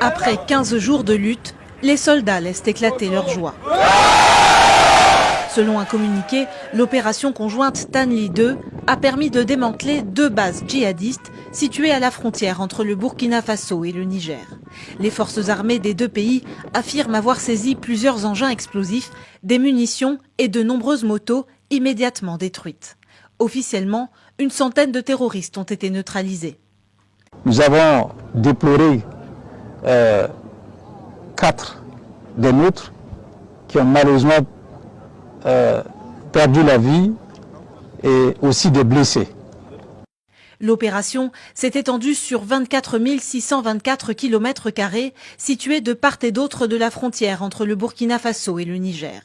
Après 15 jours de lutte, les soldats laissent éclater leur joie. Selon un communiqué, l'opération conjointe Tanli 2 a permis de démanteler 2 bases djihadistes situées à la frontière entre le Burkina Faso et le Niger. Les forces armées des 2 pays affirment avoir saisi plusieurs engins explosifs, des munitions et de nombreuses motos immédiatement détruites. Officiellement, une centaine de terroristes ont été neutralisés. Nous avons déploré 4 des nôtres qui ont malheureusement perdu la vie et aussi des blessés. L'opération s'est étendue sur 24 624 km² situés de part et d'autre de la frontière entre le Burkina Faso et le Niger.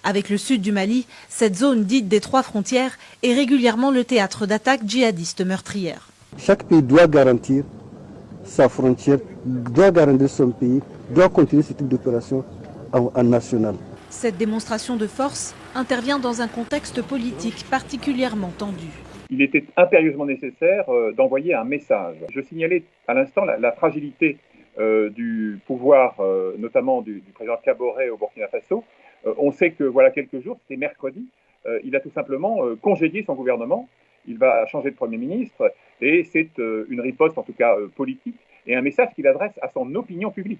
Avec le sud du Mali, cette zone dite des 3 frontières est régulièrement le théâtre d'attaques djihadistes meurtrières. Chaque pays doit garantir sa frontière, doit garantir son pays, doit continuer ce type d'opération en national. Cette démonstration de force intervient dans un contexte politique particulièrement tendu. Il était impérieusement nécessaire d'envoyer un message. Je signalais à l'instant la fragilité du pouvoir, notamment du président Kaboré au Burkina Faso. On sait que voilà quelques jours, c'était mercredi, il a tout simplement congédié son gouvernement. Il va changer de Premier ministre et c'est une riposte, en tout cas politique, et un message qu'il adresse à son opinion publique.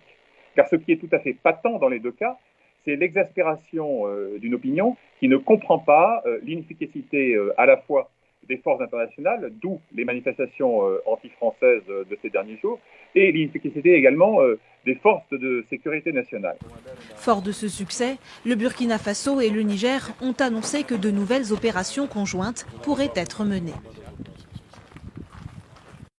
Car ce qui est tout à fait patent dans les 2 cas, c'est l'exaspération d'une opinion qui ne comprend pas l'inefficacité à la fois des forces internationales, d'où les manifestations anti-françaises de ces derniers jours, et l'inefficacité également des forces de sécurité nationale. Fort de ce succès, le Burkina Faso et le Niger ont annoncé que de nouvelles opérations conjointes pourraient être menées.